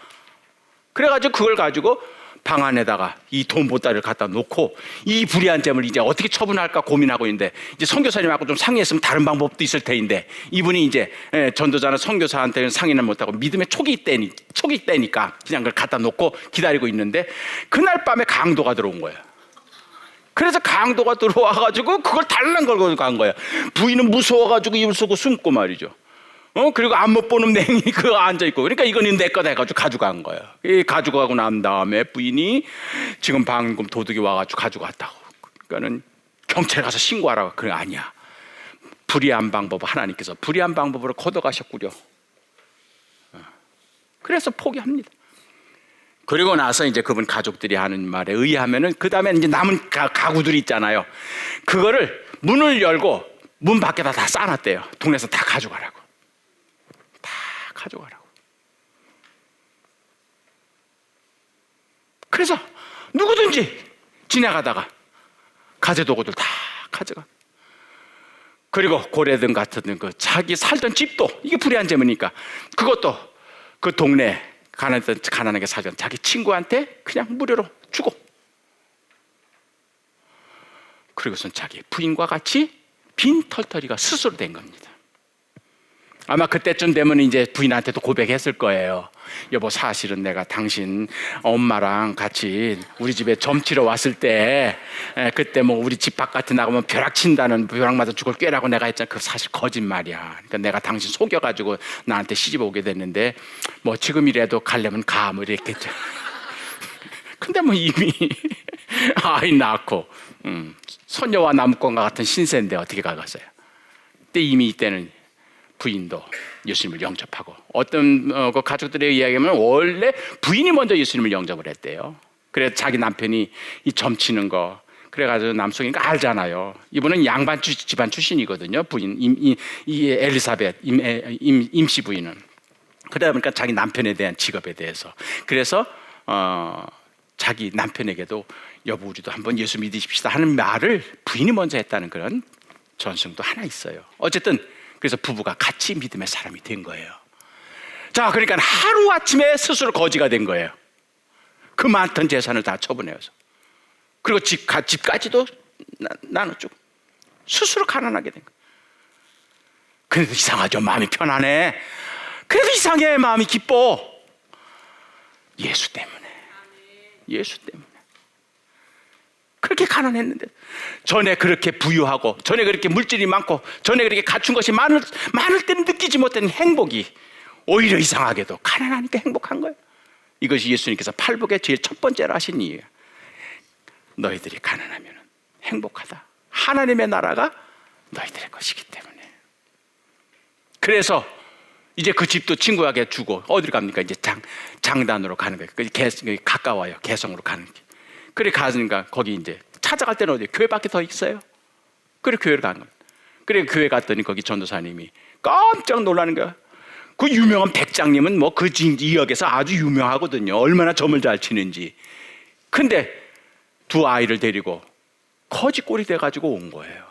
그래가지고 그걸 가지고 방 안에다가 이 돈 보따리를 갖다 놓고 이 불의한 재물 이제 어떻게 처분할까 고민하고 있는데, 이제 선교사님하고 좀 상의했으면 다른 방법도 있을 테인데, 이분이 이제 전도자나 선교사한테는 상의는 못하고 믿음의 초기 때니까 그냥 그걸 갖다 놓고 기다리고 있는데, 그날 밤에 강도가 들어온 거예요. 그래서 강도가 들어와가지고 그걸 달랑 걸고 간 거예요. 부인은 무서워가지고 입을 쓰고 숨고 말이죠. 그리고 안 못 보는 맹이 그거 앉아있고, 그러니까 이거는 내 거다 해가지고 가져간 거예요. 가지고 가고 난 다음에 부인이 지금 방금 도둑이 와가지고 가지고 갔다고. 그러니까는 경찰에 가서 신고하라고. 그래, 아니야. 불의한 방법, 하나님께서 불의한 방법으로 걷어가셨구려. 그래서 포기합니다. 그리고 나서 이제 그분 가족들이 하는 말에 의하면은 그 다음에 이제 남은 가구들이 있잖아요. 그거를 문을 열고 문 밖에다 다 쌓아놨대요. 동네에서 다 가져가라고. 가져가라고. 그래서 누구든지 지나가다가 가재도구들 다 가져가. 그리고 고래등 같은 그 자기 살던 집도, 이게 불의한 재물이니까 그것도 그 동네 가난하게 살던 자기 친구한테 그냥 무료로 주고, 그리고선 자기 부인과 같이 빈 털터리가 스스로 된 겁니다. 아마 그때쯤 되면 이제 부인한테도 고백했을 거예요. 여보, 사실은 내가 당신 엄마랑 같이 우리 집에 점치러 왔을 때 그때 뭐 우리 집 바깥에 나가면 벼락 친다는, 벼락 맞아 죽을 꾀라고 내가 했잖아. 그거 사실 거짓말이야. 그러니까 내가 당신 속여가지고 나한테 시집 오게 됐는데 뭐 지금이라도 가려면 가, 뭐 이랬겠죠. 근데 뭐 이미 아이 낳고 소녀와 나무꾼과 같은 신세인데 어떻게 가겠어요. 근데 이미 이때는 부인도 예수님을 영접하고, 어떤 그 가족들의 이야기하면 원래 부인이 먼저 예수님을 영접을 했대요. 그래서 자기 남편이 이 점치는 거, 그래가지고 남성이니까 알잖아요. 이분은 양반 집안 출신이거든요. 부인 이 엘리사벳 임시 부인은. 그러다 보니까 자기 남편에 대한 직업에 대해서, 그래서 자기 남편에게도 여보 우리도 한번 예수 믿으십시다 하는 말을 부인이 먼저 했다는 그런 전승도 하나 있어요. 어쨌든 그래서 부부가 같이 믿음의 사람이 된 거예요. 자, 그러니까 하루아침에 스스로 거지가 된 거예요. 그 많던 재산을 다 처분해서. 그리고 집까지도 나눠주고 스스로 가난하게 된 거예요. 그래도 이상하죠. 마음이 편안해. 그래도 이상해. 마음이 기뻐. 예수 때문에. 예수 때문에. 그렇게 가난했는데, 전에 그렇게 부유하고, 전에 그렇게 물질이 많고, 전에 그렇게 갖춘 것이 많을 때는 느끼지 못한 행복이 오히려 이상하게도 가난하니까 행복한 거예요. 이것이 예수님께서 팔복의 제일 첫 번째로 하신 이유예요. 너희들이 가난하면 행복하다. 하나님의 나라가 너희들의 것이기 때문에. 그래서 이제 그 집도 친구에게 주고 어디로 갑니까? 이제 장단으로 가는 거예요. 가까워요. 개성으로 가는 길. 그래 가니까 거기 이제 찾아갈 때는 어디? 교회 밖에 더 있어요. 그래 교회를 간 겁니다. 그래 교회 갔더니 거기 전도사님이 깜짝 놀라는 거야. 그 유명한 백장님은 뭐 그 지역에서 아주 유명하거든요. 얼마나 점을 잘 치는지. 근데 두 아이를 데리고 거지꼴이 돼가지고 온 거예요.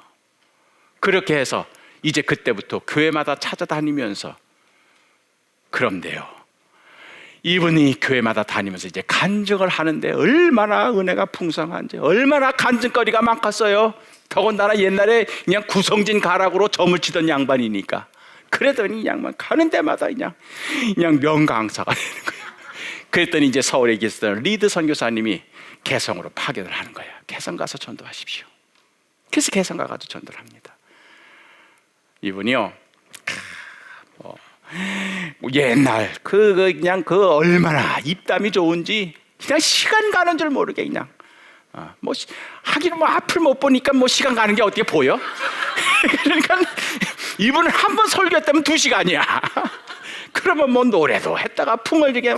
그렇게 해서 이제 그때부터 교회마다 찾아다니면서, 그런데요, 이분이 교회마다 다니면서 이제 간증을 하는데 얼마나 은혜가 풍성한지, 얼마나 간증거리가 많겠어요. 더군다나 옛날에 그냥 구성진 가락으로 점을 치던 양반이니까. 그러더니 이 양반 가는 데마다 그냥 명강사가 되는 거예요. 그랬더니 이제 서울에 계시던 리드 선교사님이 개성으로 파견을 하는 거예요. 개성 가서 전도하십시오. 그래서 개성 가서 전도를 합니다. 이분이요, 옛날 그냥 얼마나 입담이 좋은지 그냥 시간 가는 줄 모르게 그냥 하기는 앞을 못 보니까 시간 가는 게 어떻게 보여? 그러니까 이분은 한 번 설교했다면 2시간이야. 그러면 노래도 했다가 풍을 지게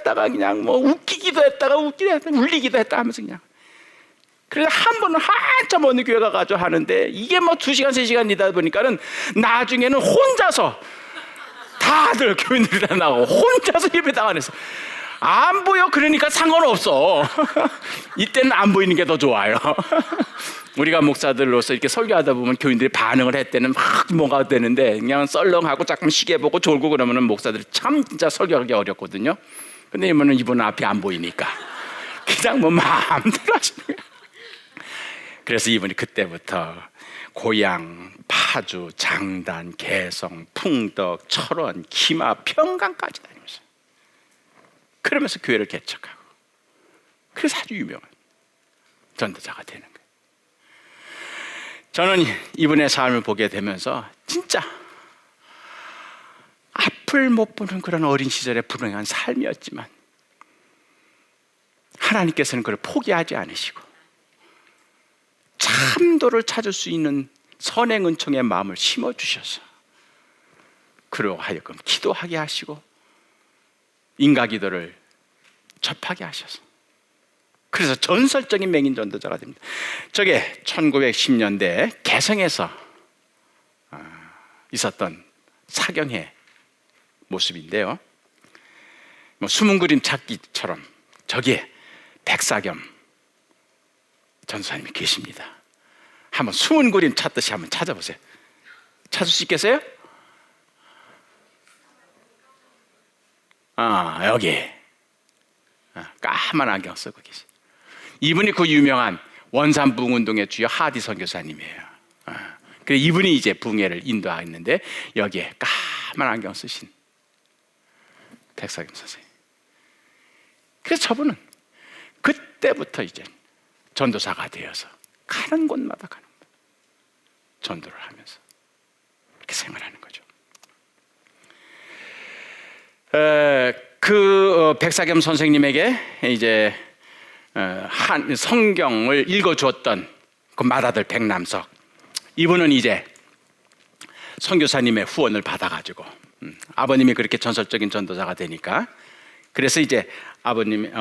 했다가 그냥 뭐 웃기기도 했다가 울리기도 했다 하면서 그냥. 그래서 한 번은 한참 어느 교회 가가지고 하는데 이게 뭐 2시간 3시간이다 보니까는 나중에는 혼자서 다들 교인들이 다 나오고 혼자서 예배당 안에서 안 보여. 그러니까 상관없어. 이때는 안 보이는 게 더 좋아요. 우리가 목사들로서 이렇게 설교하다 보면 교인들이 반응을 했대는 막 뭐가 되는데 그냥 썰렁하고 조금 시계 보고 졸고 그러면은 목사들이 참 진짜 설교하기 어렵거든요. 근데 이분은 앞이 안 보이니까 그냥 뭐 마음대로 하시는 거예요. 그래서 이분이 그때부터 고양, 파주, 장단, 개성, 풍덕, 철원, 기마, 평강까지 다니면서 그러면서 교회를 개척하고 그래서 아주 유명한 전도자가 되는 거예요. 저는 이분의 삶을 보게 되면서 진짜 앞을 못 보는 그런 어린 시절의 불행한 삶이었지만 하나님께서는 그걸 포기하지 않으시고 참도를 찾을 수 있는 선행 은총의 마음을 심어주셔서 그로 하여금 기도하게 하시고 인가기도를 접하게 하셔서 그래서 전설적인 맹인 전도자가 됩니다. 저게 1910년대 개성에서 있었던 사경회 모습인데요. 뭐 숨은 그림 찾기처럼 저기에 백사겸 전도사님이 계십니다. 한번 숨은 그림 찾듯이 한번 찾아보세요. 찾을 수 있겠어요? 여기 까만 안경 쓰고 계시. 이분이 그 유명한 원산 부흥운동의 주요 하디 선교사님이에요. 그래 이분이 이제 부흥회를 인도하는데 여기에 까만 안경 쓰신 백사겸 선생님. 그래서 저분은 그때부터 이제 전도사가 되어서 가는 곳마다 전도를 하면서 이렇게 생활하는 거죠. 백사겸 선생님에게 이제 한 성경을 읽어주었던 그 맏아들 백남석, 이분은 이제 선교사님의 후원을 받아가지고 아버님이 그렇게 전설적인 전도자가 되니까 그래서 이제 아버님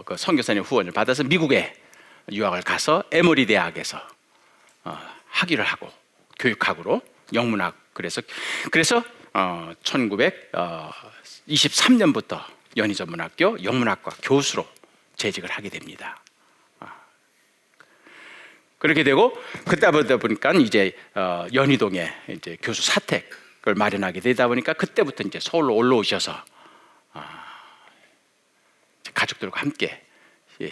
그 선교사님 후원을 받아서 미국에 유학을 가서 에머리 대학에서 학위를 하고 교육학으로 영문학 그래서 1923년부터 연희전문학교 영문학과 교수로 재직을 하게 됩니다. 그렇게 되고 그때부터 보니까 이제 연희동에 이제 교수 사택을 마련하게 되다 보니까 그때부터 이제 서울로 올라오셔서 가족들과 함께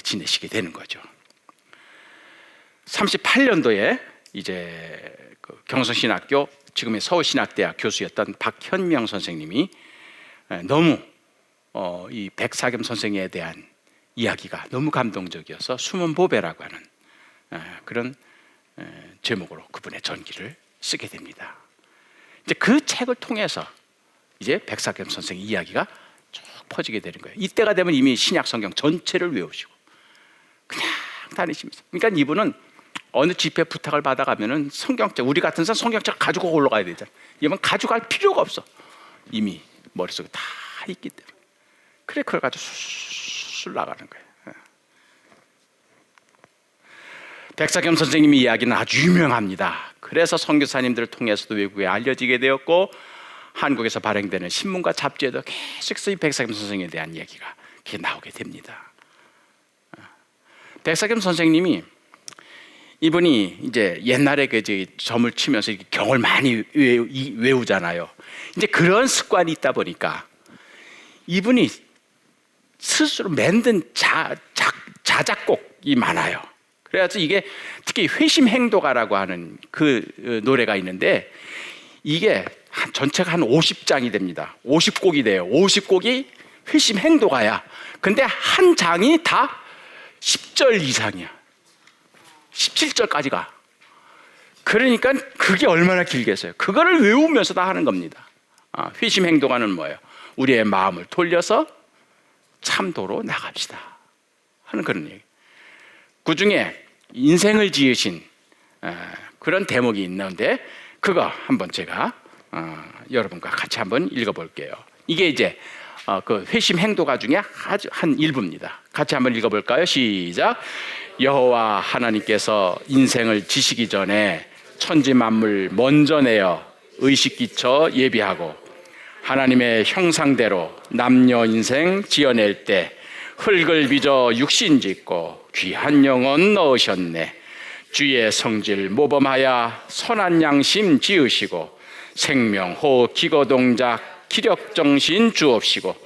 지내시게 되는 거죠. 38년도에 이제 그 경성신학교 지금의 서울신학대학 교수였던 박현명 선생님이 너무 이 백사겸 선생에 대한 이야기가 너무 감동적이어서 숨은 보배라고 하는 그런 제목으로 그분의 전기를 쓰게 됩니다. 이제 그 책을 통해서 이제 백사겸 선생의 이야기가 쭉 퍼지게 되는 거예요. 이때가 되면 이미 신약 성경 전체를 외우시고 그냥 다니시면서, 그러니까 이분은 어느 집회 부탁을 받아가면은 성경책, 우리 같은 사람 성경책 가지고 올라가야 되잖아요. 이분 가져갈 필요가 없어. 이미 머릿속에 다 있기 때문에. 그래 그걸 가지고 술술 나가는 거예요. 백사겸 선생님의 이야기는 아주 유명합니다. 그래서 선교사님들을 통해서도 외국에 알려지게 되었고 한국에서 발행되는 신문과 잡지에도 계속해서 이 백사겸 선생에 대한 이야기가 나오게 됩니다. 백사겸 선생님이 이분이 이제 옛날에 그 점을 치면서 경을 많이 외우잖아요. 이제 그런 습관이 있다 보니까 이분이 스스로 만든 자작곡이 많아요. 그래서 이게 특히 회심행도가라고 하는 그 노래가 있는데 이게 전체가 한 50장이 됩니다. 50곡이 돼요. 50곡이 회심행도가야. 근데 한 장이 다 10절 이상이야. 17절까지 가. 그러니까 그게 얼마나 길겠어요. 그거를 외우면서 다 하는 겁니다. 회심행도가는 뭐예요? 우리의 마음을 돌려서 참도로 나갑시다 하는 그런 얘기. 그 중에 인생을 지으신 그런 대목이 있는데 그거 한번 제가 여러분과 같이 한번 읽어볼게요. 이게 이제 그 회심 행도가 중에 아주 한 일부입니다. 같이 한번 읽어볼까요? 시작. 여호와 하나님께서 인생을 지시기 전에 천지 만물 먼저 내어 의식 끼쳐 예비하고 하나님의 형상대로 남녀 인생 지어낼 때 흙을 빚어 육신 짓고 귀한 영혼 넣으셨네. 주의 성질 모범하여 선한 양심 지으시고 생명, 호흡, 기거, 동작, 기력, 정신 주옵시고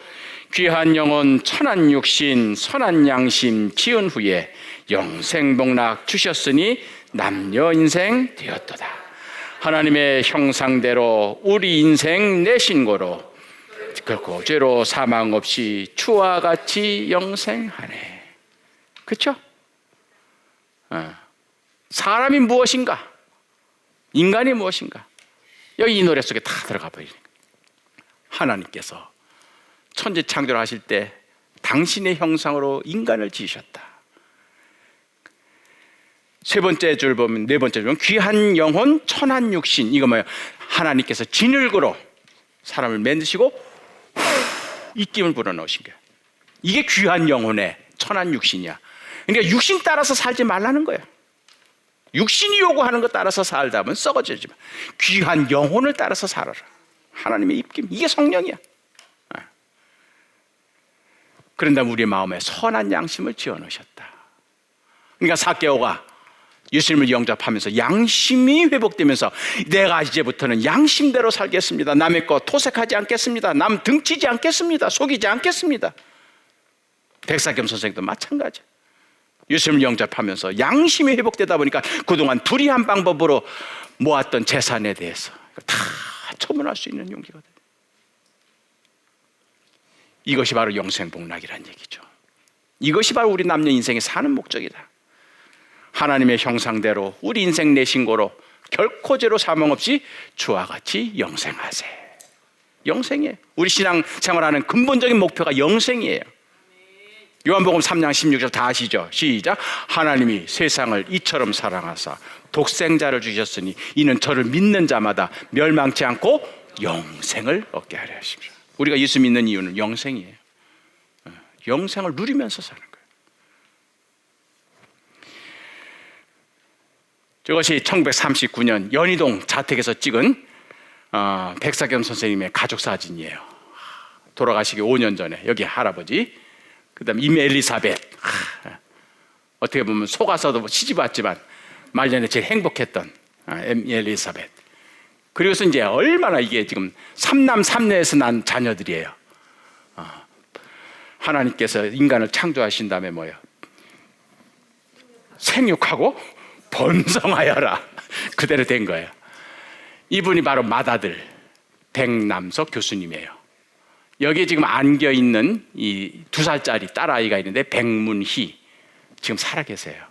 귀한 영혼, 천한 육신, 선한 양심 지은 후에 영생 복락 주셨으니 남녀 인생 되었도다. 하나님의 형상대로 우리 인생 내신 거로 결코 죄로 사망 없이 주와 같이 영생하네. 그렇죠? 사람이 무엇인가? 인간이 무엇인가? 여기 이 노래 속에 다 들어가 버리는 거예요. 하나님께서 천지 창조를 하실 때 당신의 형상으로 인간을 지으셨다. 세 번째 줄 보면, 네 번째 줄 보면 귀한 영혼, 천한 육신. 이거 뭐예요? 하나님께서 진흙으로 사람을 만드시고 입김을 불어넣으신 거예요. 이게 귀한 영혼의 천한 육신이야. 그러니까 육신 따라서 살지 말라는 거예요. 육신이 요구하는 것 따라서 살다 보면 썩어지지만 귀한 영혼을 따라서 살아라. 하나님의 입김, 이게 성령이야. 그런 다음 우리의 마음에 선한 양심을 지어넣으셨다. 그러니까 삭개오가 예수님을 영접하면서 양심이 회복되면서 내가 이제부터는 양심대로 살겠습니다. 남의 것 토색하지 않겠습니다. 남 등치지 않겠습니다. 속이지 않겠습니다. 백사겸 선생도 마찬가지. 예수님을 영접하면서 양심이 회복되다 보니까 그동안 불의한 방법으로 모았던 재산에 대해서 다 처분할 수 있는 용기가 돼요. 이것이 바로 영생복락이라는 얘기죠. 이것이 바로 우리 남녀 인생에 사는 목적이다. 하나님의 형상대로 우리 인생 내신 거로 결코 죄로 사망 없이 주와 같이 영생하세. 영생이에요. 우리 신앙 생활하는 근본적인 목표가 영생이에요. 요한복음 3장 16절 다 아시죠? 시작. 하나님이 세상을 이처럼 사랑하사 독생자를 주셨으니 이는 저를 믿는 자마다 멸망치 않고 영생을 얻게 하려 하십니다. 우리가 예수 믿는 이유는 영생이에요. 영생을 누리면서 사는 거예요. 저것이 1939년 연희동 자택에서 찍은 백사겸 선생님의 가족 사진이에요. 돌아가시기 5년 전에 여기 할아버지, 그 다음에 임 엘리사벳. 어떻게 보면 속아서도 시집 왔지만 말년에 제일 행복했던 임 엘리사벳. 그리고서 이제 얼마나 이게 지금 삼남 삼녀에서 난 자녀들이에요. 하나님께서 인간을 창조하신 다음에 뭐예요? 생육하고 번성하여라. 그대로 된 거예요. 이분이 바로 맏아들 백남석 교수님이에요. 여기에 지금 안겨 있는 이 2살짜리 딸아이가 있는데 백문희, 지금 살아 계세요.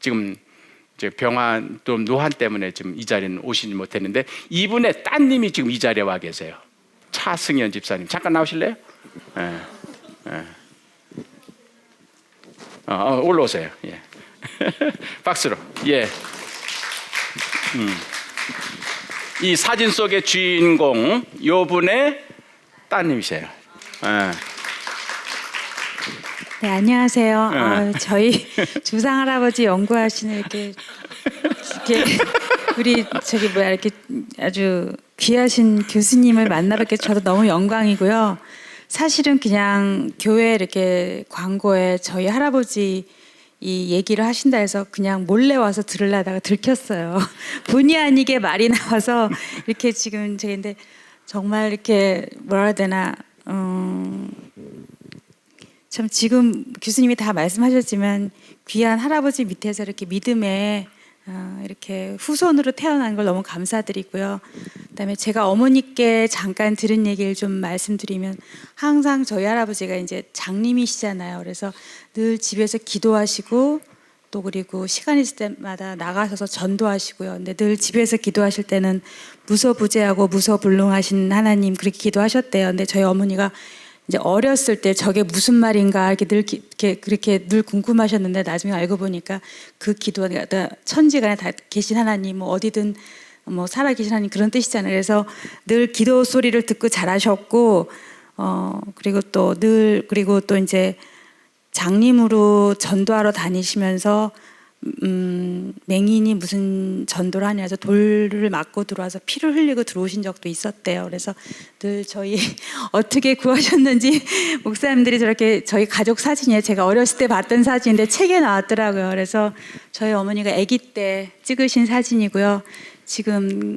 지금 병환 또 노환 때문에 지금 이 자리는 오시지 못했는데 이분의 따님이 지금 이 자리에 와 계세요. 차승현 집사님, 잠깐 나오실래요? 올라오세요. 예. 박수로. 예. 이 사진 속의 주인공 요분의 따님이세요. 네, 안녕하세요. 저희 주상 할아버지 연구하시는 이렇게 우리 이렇게 아주 귀하신 교수님을 만나뵙게 저도 너무 영광이고요. 사실은 그냥 교회 이렇게 광고에 저희 할아버지 이 얘기를 하신다 해서 그냥 몰래 와서 들으려다가 들켰어요. 본의 아니게 말이 나와서 이렇게 지금 제인데 정말 이렇게 뭐라 해야 되나 참 지금 교수님이 다 말씀하셨지만 귀한 할아버지 밑에서 이렇게 믿음에 이렇게 후손으로 태어난 걸 너무 감사드리고요. 그다음에 제가 어머니께 잠깐 들은 얘기를 좀 말씀드리면 항상 저희 할아버지가 이제 장님이시잖아요. 그래서 늘 집에서 기도하시고 또 그리고 시간 있을 때마다 나가셔서 전도하시고요. 근데 늘 집에서 기도하실 때는 무소부재하고 무소불능하신 하나님 그렇게 기도하셨대요. 근데 저희 어머니가 이제 어렸을 때 저게 무슨 말인가 이렇게 그렇게 늘 궁금하셨는데 나중에 알고 보니까 그 기도가 천지간에 다 계신 하나님, 뭐 어디든 뭐 살아계신 하나님 그런 뜻이잖아요. 그래서 늘 기도 소리를 듣고 자라셨고 그리고 또 이제 장님으로 전도하러 다니시면서 맹인이 무슨 전도를 하냐 해서 돌을 맞고 들어와서 피를 흘리고 들어오신 적도 있었대요. 그래서 늘 저희 어떻게 구하셨는지 목사님들이 저렇게 저희 가족 사진이에요. 제가 어렸을 때 봤던 사진인데 책에 나왔더라고요. 그래서 저희 어머니가 아기 때 찍으신 사진이고요. 지금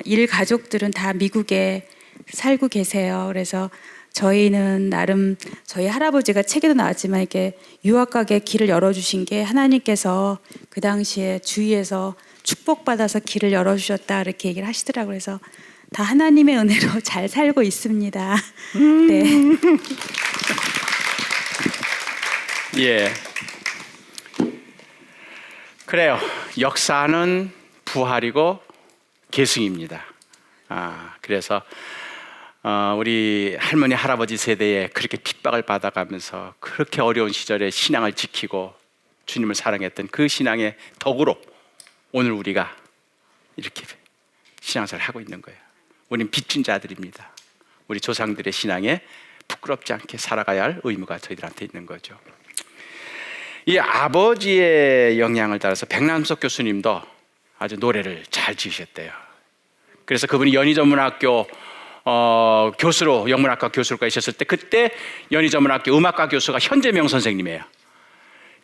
일 가족들은 다 미국에 살고 계세요. 그래서 저희는 나름 저희 할아버지가 책에도 나왔지만 이렇게 유학 가게 길을 열어주신 게 하나님께서 그 당시에 주위에서 축복받아서 길을 열어주셨다 이렇게 얘기를 하시더라고요. 그래서 다 하나님의 은혜로 잘 살고 있습니다. 네. 예. 그래요. 역사는 부활이고 계승입니다. 그래서 우리 할머니 할아버지 세대에 그렇게 핍박을 받아가면서 그렇게 어려운 시절에 신앙을 지키고 주님을 사랑했던 그 신앙의 덕으로 오늘 우리가 이렇게 신앙생활을 하고 있는 거예요. 우리는 빚진 자들입니다. 우리 조상들의 신앙에 부끄럽지 않게 살아가야 할 의무가 저희들한테 있는 거죠. 이 아버지의 영향을 따라서 백남석 교수님도 아주 노래를 잘 지으셨대요. 그래서 그분이 연희전문학교 교수로 영문학과 교수로가 있었을 때 그때 연희전문학교 음악과 교수가 현재명 선생님이에요.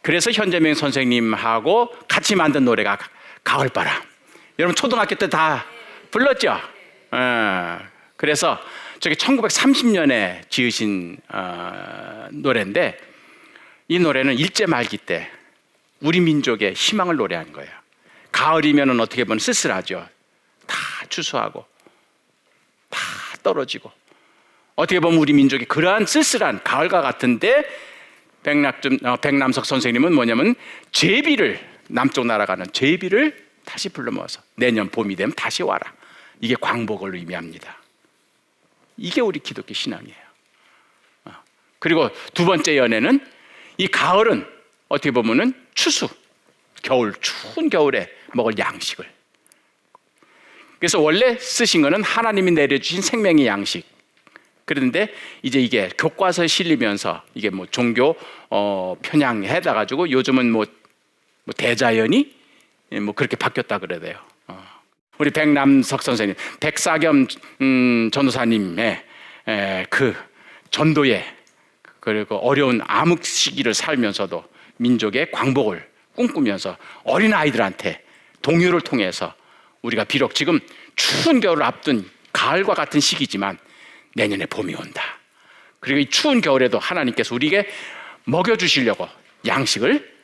그래서 현재명 선생님하고 같이 만든 노래가 가을바람. 여러분 초등학교 때 다 불렀죠? 그래서 저게 1930년에 지으신 노래인데 이 노래는 일제 말기 때 우리 민족의 희망을 노래한 거예요. 가을이면은 어떻게 보면 쓸쓸하죠. 다 추수하고 다 떨어지고 어떻게 보면 우리 민족이 그러한 쓸쓸한 가을과 같은데 백남석 선생님은 뭐냐면 제비를 남쪽 날아가는 제비를 다시 불러 모아서 내년 봄이 되면 다시 와라. 이게 광복을 의미합니다. 이게 우리 기독교 신앙이에요. 그리고 두 번째 연애는 이 가을은 어떻게 보면은 추수, 겨울 추운 겨울에 먹을 양식을. 그래서 원래 쓰신 거는 하나님이 내려주신 생명의 양식. 그런데 이제 이게 교과서에 실리면서 이게 뭐 종교 편향해다 가지고 요즘은 뭐 대자연이 뭐 그렇게 바뀌었다 그래야 돼요. 우리 백남석 선생님, 백사겸 전도사님의 그 전도에 그리고 어려운 암흑 시기를 살면서도 민족의 광복을 꿈꾸면서 어린 아이들한테 동요를 통해서 우리가 비록 지금 추운 겨울을 앞둔 가을과 같은 시기지만 내년에 봄이 온다. 그리고 이 추운 겨울에도 하나님께서 우리에게 먹여주시려고 양식을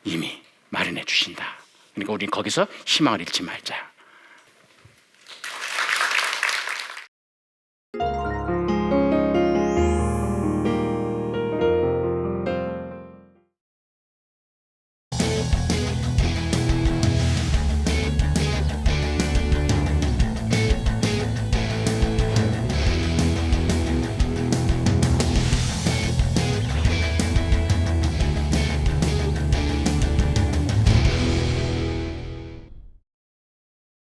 이미 마련해 주신다. 그러니까 우리는 거기서 희망을 잃지 말자.